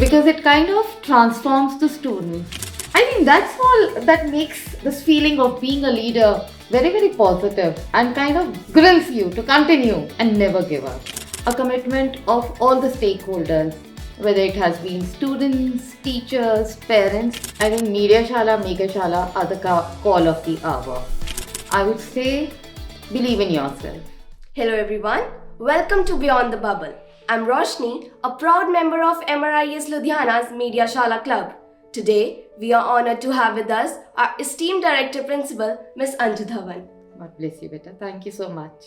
because it kind of transforms the student. I think that's all that makes this feeling of being a leader very, very positive and kind of grills you to continue and never give up. A commitment of all the stakeholders, whether it has been students, teachers, parents. I think Media Shala, Mega Shala are the call of the hour. I would say, believe in yourself. Hello everyone, welcome to Beyond the Bubble. I'm Roshni, a proud member of MRIS Ludhiana's Media Shala Club. Today, we are honored to have with us our esteemed Director Principal, Ms. Anju Dhawan. God bless you, beta. Thank you so much.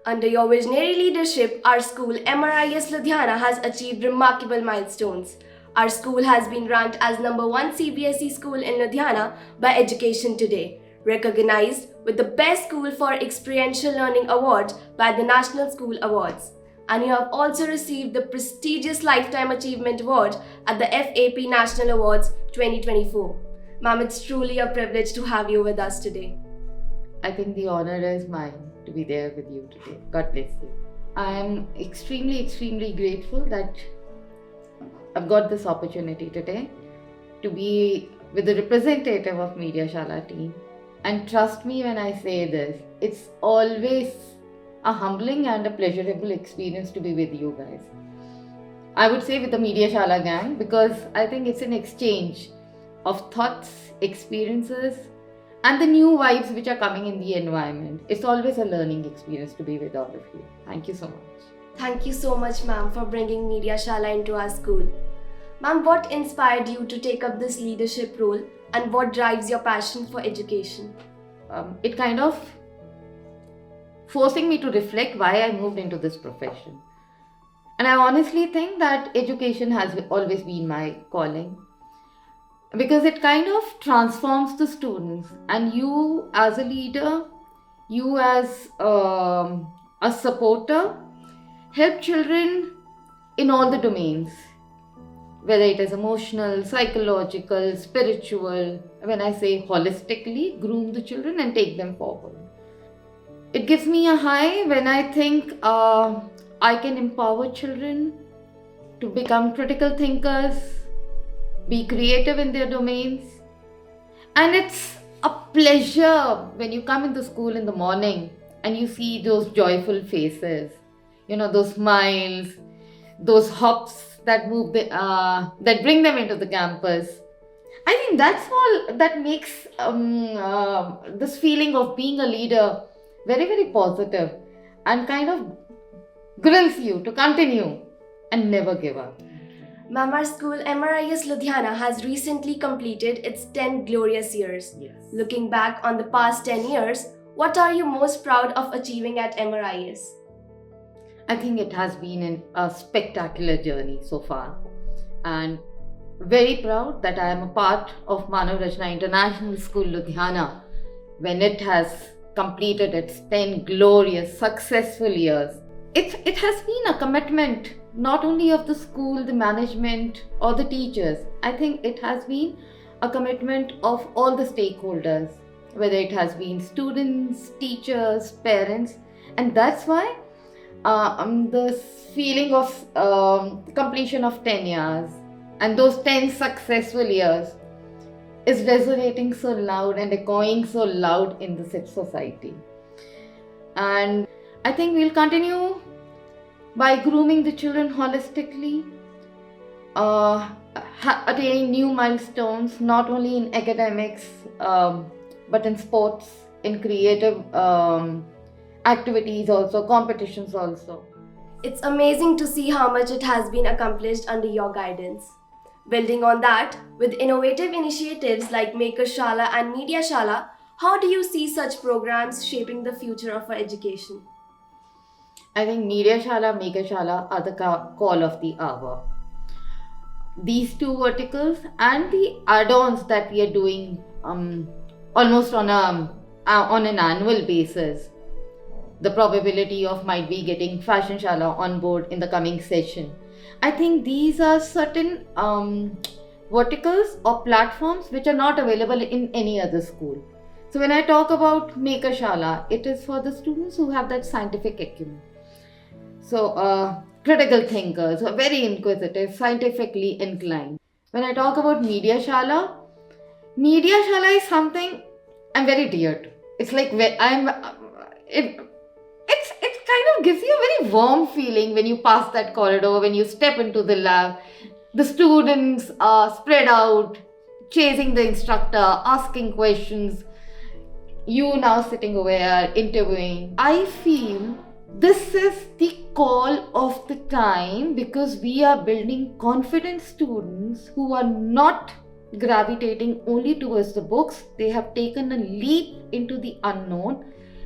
Under your visionary leadership, our school MRIS Ludhiana has achieved remarkable milestones. Our school has been ranked as #1 CBSE school in Ludhiana by Education Today, recognized with the Best School for Experiential Learning Award by the National School Awards. And you have also received the prestigious Lifetime Achievement Award at the FAP National Awards 2024. Ma'am, it's truly a privilege to have you with us today. I think the honor is mine to be there with you today. God bless you. I am extremely, extremely grateful that I've got this opportunity today to be with the representative of Media Shala team. And trust me when I say this, it's always a humbling and a pleasurable experience to be with you guys. I would say with the Media Shala gang, because I think it's an exchange of thoughts, experiences, and the new vibes which are coming in the environment. It's always a learning experience to be with all of you. Thank you so much. Thank you so much, ma'am, for bringing Media Shala into our school. Ma'am, what inspired you to take up this leadership role and what drives your passion for education? It kind of forcing me to reflect why I moved into this profession. And I honestly think that education has always been my calling, because it kind of transforms the students, and you as a leader, you as a supporter, help children in all the domains, whether it is emotional, psychological, spiritual. When I say holistically, groom the children and take them forward. It gives me a high when I think I can empower children to become critical thinkers, be creative in their domains. And it's a pleasure when you come in the school in the morning and you see those joyful faces, those smiles, those hops that move that bring them into the campus. I think that's all that makes this feeling of being a leader very, very positive and kind of grills you to continue and never give up. Ma'am, our school MRIS Ludhiana has recently completed its 10 glorious years. Yes. Looking back on the past 10 years, what are you most proud of achieving at MRIS? I think it has been a spectacular journey so far, and very proud that I am a part of Manav Rachna International School Ludhiana when it has completed its 10 glorious, successful years. It has been a commitment not only of the school, the management, or the teachers. I think it has been a commitment of all the stakeholders, whether it has been students, teachers, parents, and that's why the feeling of completion of 10 years and those 10 successful years is resonating so loud and echoing so loud in the society. And I think we'll continue by grooming the children holistically, attaining new milestones, not only in academics, but in sports, in creative activities also, competitions also. It's amazing to see how much it has been accomplished under your guidance. Building on that, with innovative initiatives like Maker Shala and Media Shala, how do you see such programs shaping the future of our education? I think Media Shala, Mega Shala are the call of the hour. These two verticals and the add-ons that we are doing almost on an annual basis. The probability of might be getting Fashion Shala on board in the coming session. I think these are certain verticals or platforms which are not available in any other school. So when I talk about Maker Shala, it is for the students who have that scientific acumen. So critical thinkers who are very inquisitive, scientifically inclined. When I talk about Media Shala is something I'm very dear to. It's like it kind of gives you a very warm feeling when you pass that corridor, when you step into the lab. The students are spread out, chasing the instructor, asking questions. You now sitting over here interviewing. I feel this is the call of the time because we are building confident students who are not gravitating only towards the books. They have taken a leap into the unknown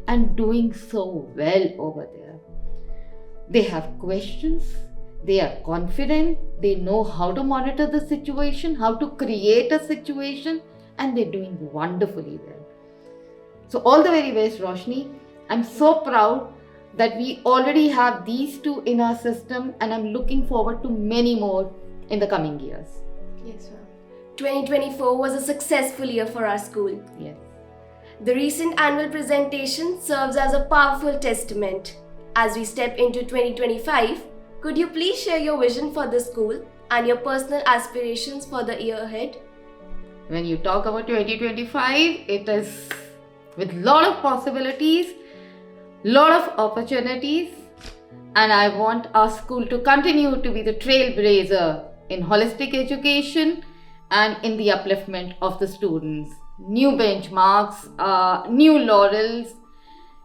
and doing so well over there. They have questions, they are confident, they know how to monitor the situation, how to create a situation, and they're doing wonderfully well. So, all the very best, Roshni. I'm so proud that we already have these two in our system, and I'm looking forward to many more in the coming years. Yes, ma'am. 2024 was a successful year for our school. Yes. The recent annual presentation serves as a powerful testament. As we step into 2025, could you please share your vision for the school and your personal aspirations for the year ahead? When you talk about 2025, it is with lot of possibilities, lot of opportunities, and I want our school to continue to be the trailblazer in holistic education and in the upliftment of the students. New benchmarks, new laurels,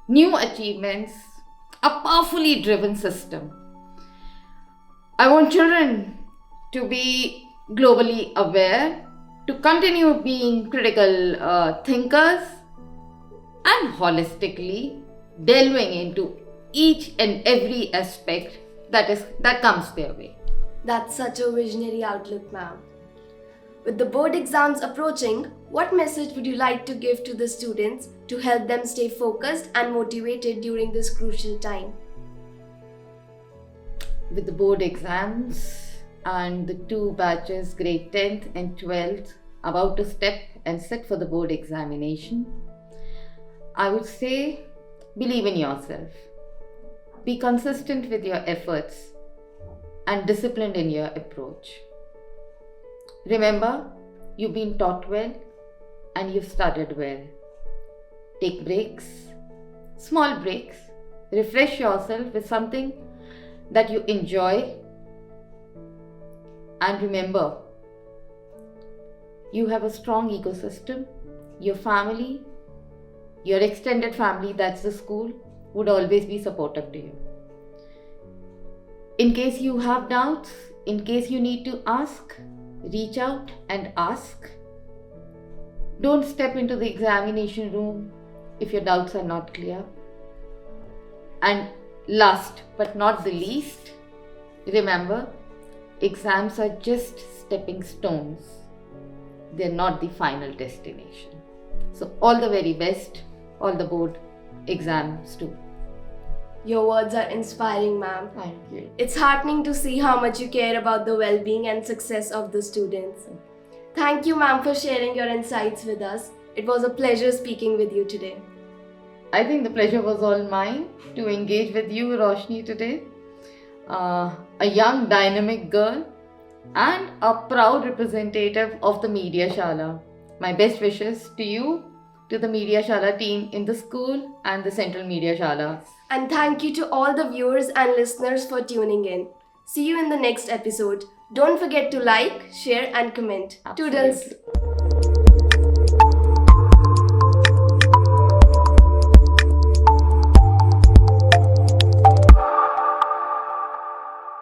new achievements, a powerfully driven system. I want children to be globally aware, to continue being critical thinkers, and holistically delving into each and every aspect that comes their way. That's such a visionary outlook, ma'am. With the board exams approaching, what message would you like to give to the students to help them stay focused and motivated during this crucial time? With the board exams and the two batches, grade 10th and 12th, about to step and sit for the board examination, I would say believe in yourself. Be consistent with your efforts and disciplined in your approach. Remember, you've been taught well and you've studied well. Take breaks, small breaks, refresh yourself with something that you enjoy, and remember, you have a strong ecosystem. Your family, your extended family, that's the school, would always be supportive to you. In case you have doubts, in case you need to ask, reach out and ask. Don't step into the examination room if your doubts are not clear. And last but not the least, remember, exams are just stepping stones. They're not the final destination. So all the very best, all the board exams too. Your words are inspiring, ma'am. Thank you. It's heartening to see how much you care about the well-being and success of the students. Thank you, ma'am, for sharing your insights with us. It was a pleasure speaking with you today. I think the pleasure was all mine to engage with you, Roshni, today. A young, dynamic girl and a proud representative of the Media Shala. My best wishes to you, to the Media Shala team in the school and the Central Media Shala. And thank you to all the viewers and listeners for tuning in. See you in the next episode. Don't forget to like, share and comment. Absolutely. Toodles!